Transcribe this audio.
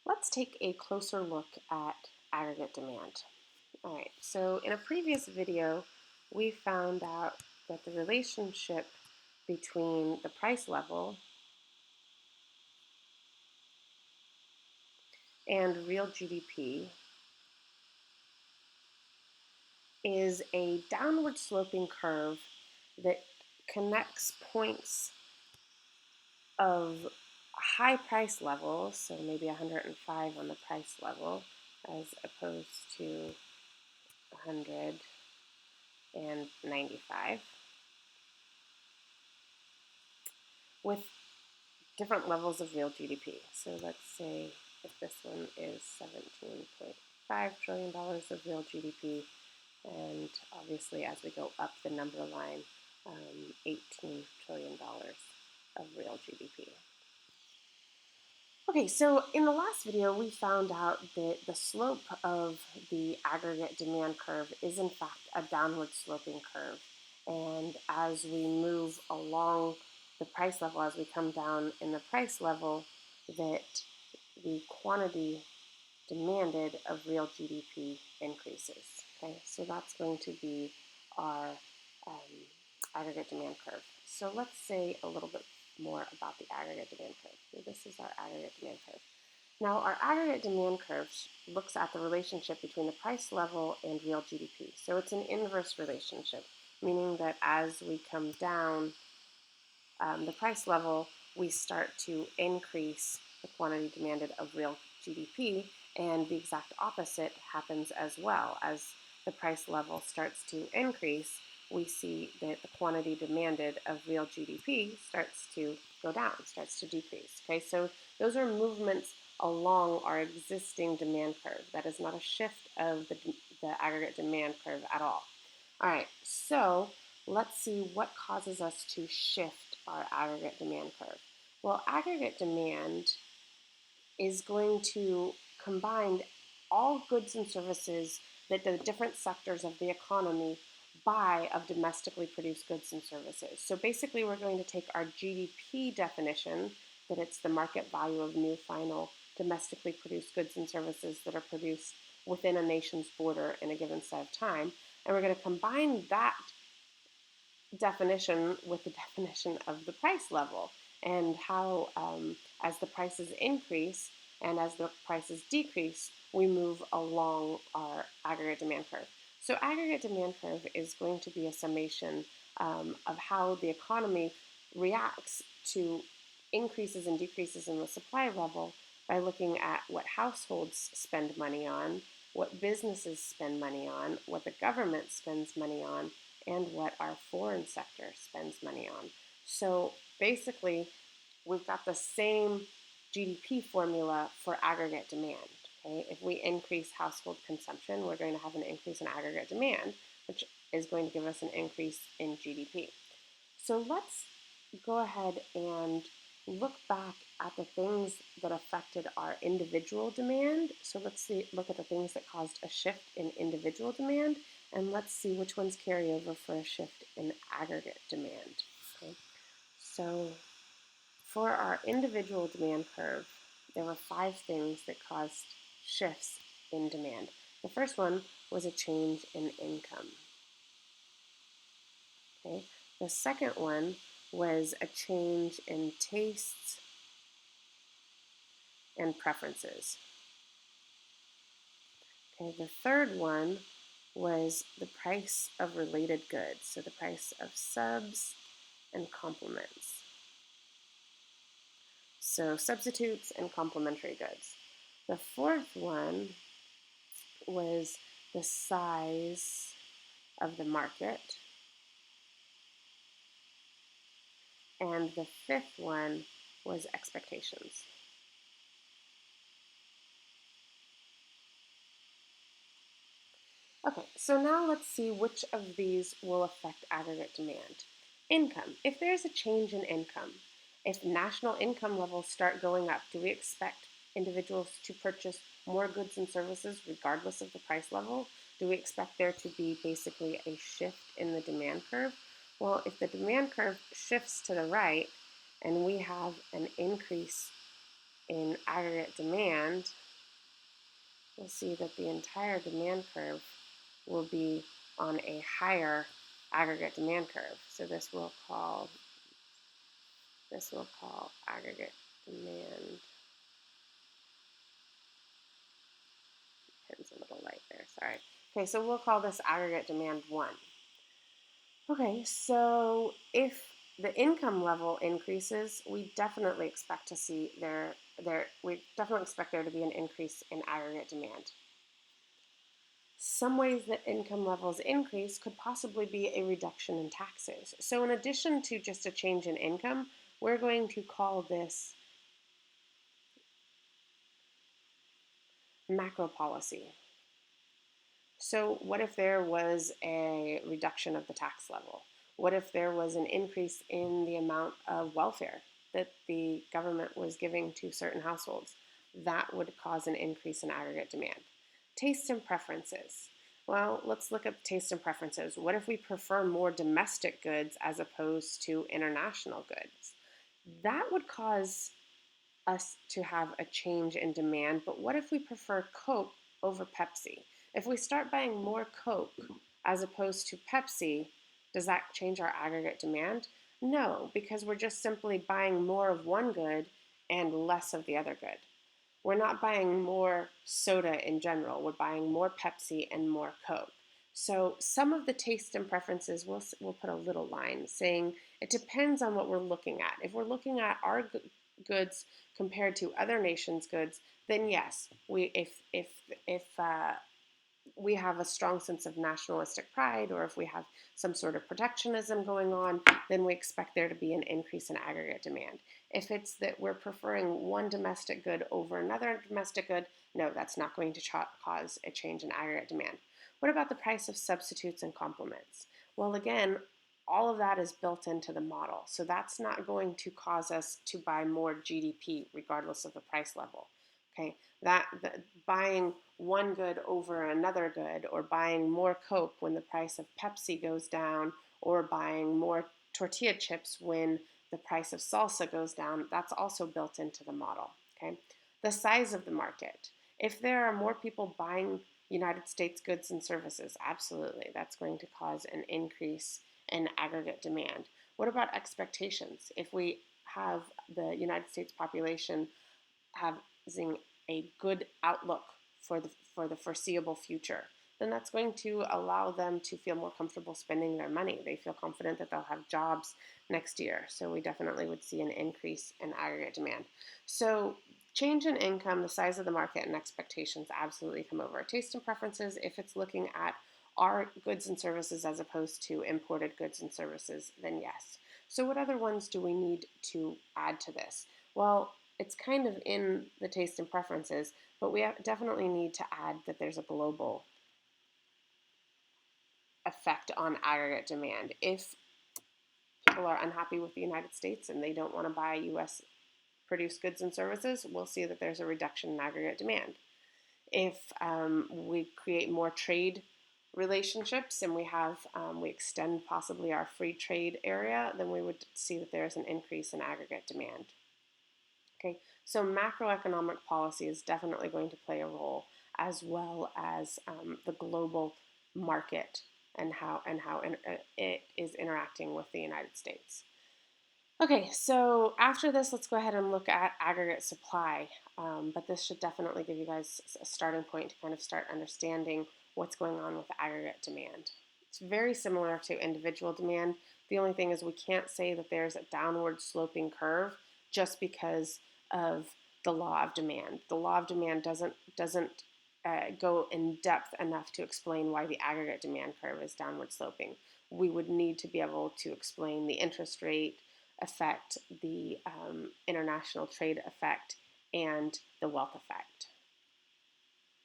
Let's take a closer look at aggregate demand. All right, so in a previous video, we found out that the relationship between the price level and real GDP is a downward sloping curve that connects points of high price level, so maybe 105 on the price level, as opposed to 195, with different levels of real GDP. So let's say if this one is $17.5 trillion of real GDP, and obviously as we go up the number line, $18 trillion of real GDP. Okay, so in the last video, we found out that the slope of the aggregate demand curve is in fact a downward sloping curve. And as we move along the price level, as we come down in the price level, that the quantity demanded of real GDP increases. Okay, so that's going to be our aggregate demand curve. So let's say a little bit more about the aggregate demand curve. So this is our aggregate demand curve. Now, our aggregate demand curve looks at the relationship between the price level and real GDP. So it's an inverse relationship, meaning that as we come down the price level, we start to increase the quantity demanded of real GDP, and the exact opposite happens as well. As the price level starts to increase, we see that the quantity demanded of real GDP starts to go down, starts to decrease. Okay, so those are movements along our existing demand curve. That is not a shift of the aggregate demand curve at all. All right, so let's see what causes us to shift our aggregate demand curve. Well, aggregate demand is going to combine all goods and services that the different sectors of the economy buy of domestically produced goods and services. So basically, we're going to take our GDP definition, that it's the market value of new final domestically produced goods and services that are produced within a nation's border in a given set of time, and we're going to combine that definition with the definition of the price level, and how as the prices increase and as the prices decrease, we move along our aggregate demand curve. So aggregate demand curve is going to be a summation of how the economy reacts to increases and decreases in the supply level by looking at what households spend money on, what businesses spend money on, what the government spends money on, and what our foreign sector spends money on. So basically, we've got the same GDP formula for aggregate demand. Okay? If we increase household consumption, we're going to have an increase in aggregate demand, which is going to give us an increase in GDP. So let's go ahead and look back at the things that affected our individual demand. So let's look at the things that caused a shift in individual demand, and let's see which ones carry over for a shift in aggregate demand. Okay? So for our individual demand curve, there were 5 things that caused shifts in demand. The first one was a change in income. Okay? The second one was a change in tastes and preferences. Okay, the third one was the price of related goods, so the price of subs and complements. So substitutes and complementary goods. The fourth one was the size of the market. And the fifth one was expectations. Okay, so now let's see which of these will affect aggregate demand. Income. If there's a change in income, if national income levels start going up, do we expect individuals to purchase more goods and services regardless of the price level? Do we expect there to be basically a shift in the demand curve? Well, if the demand curve shifts to the right and we have an increase in aggregate demand, we'll see that the entire demand curve will be on a higher aggregate demand curve. So this we'll call aggregate demand. Pen's a little light there, sorry. Okay, so we'll call this aggregate demand 1. Okay, so if the income level increases, we definitely expect to see there to be an increase in aggregate demand. Some ways that income levels increase could possibly be a reduction in taxes. So in addition to just a change in income, we're going to call this macro policy. So what if there was a reduction of the tax level? What if there was an increase in the amount of welfare that the government was giving to certain households? That would cause an increase in aggregate demand. Tastes and preferences. Well, let's look at taste and preferences. What if we prefer more domestic goods as opposed to international goods? That would cause us to have a change in demand, but what if we prefer Coke over Pepsi? If we start buying more Coke as opposed to Pepsi, does that change our aggregate demand? No, because we're just simply buying more of one good and less of the other good. We're not buying more soda in general. We're buying more Pepsi and more Coke. So some of the taste and preferences, we'll put a little line saying it depends on what we're looking at. If we're looking at our goods compared to other nations' goods, then yes, if we have a strong sense of nationalistic pride, or if we have some sort of protectionism going on, then we expect there to be an increase in aggregate demand. If it's that we're preferring one domestic good over another domestic good, no, that's not going to cause a change in aggregate demand. What about the price of substitutes and complements? Well, again, all of that is built into the model, so that's not going to cause us to buy more GDP regardless of the price level. Okay, buying one good over another good, or buying more Coke when the price of Pepsi goes down, or buying more tortilla chips when the price of salsa goes down, that's also built into the model. Okay, the size of the market. If there are more people buying United States goods and services, absolutely, that's going to cause an increase in aggregate demand. What about expectations? If we have the United States population having a good outlook for the foreseeable future, then that's going to allow them to feel more comfortable spending their money. They feel confident that they'll have jobs next year. So we definitely would see an increase in aggregate demand. So change in income, the size of the market, and expectations absolutely come over. Taste and preferences, if it's looking at our goods and services as opposed to imported goods and services, then yes. So what other ones do we need to add to this? Well, it's kind of in the taste and preferences, but we definitely need to add that there's a global effect on aggregate demand. If people are unhappy with the United States and they don't want to buy U.S. produced goods and services, we'll see that there's a reduction in aggregate demand. If we create more trade relationships and we extend possibly our free trade area, then we would see that there's an increase in aggregate demand. Okay, so macroeconomic policy is definitely going to play a role, as well as the global market and how it is interacting with the United States. Okay, so after this, let's go ahead and look at aggregate supply. But this should definitely give you guys a starting point to kind of start understanding what's going on with aggregate demand. It's very similar to individual demand. The only thing is we can't say that there's a downward sloping curve just because of the law of demand. The law of demand doesn't go in depth enough to explain why the aggregate demand curve is downward sloping. We would need to be able to explain the interest rate effect, the international trade effect, and the wealth effect.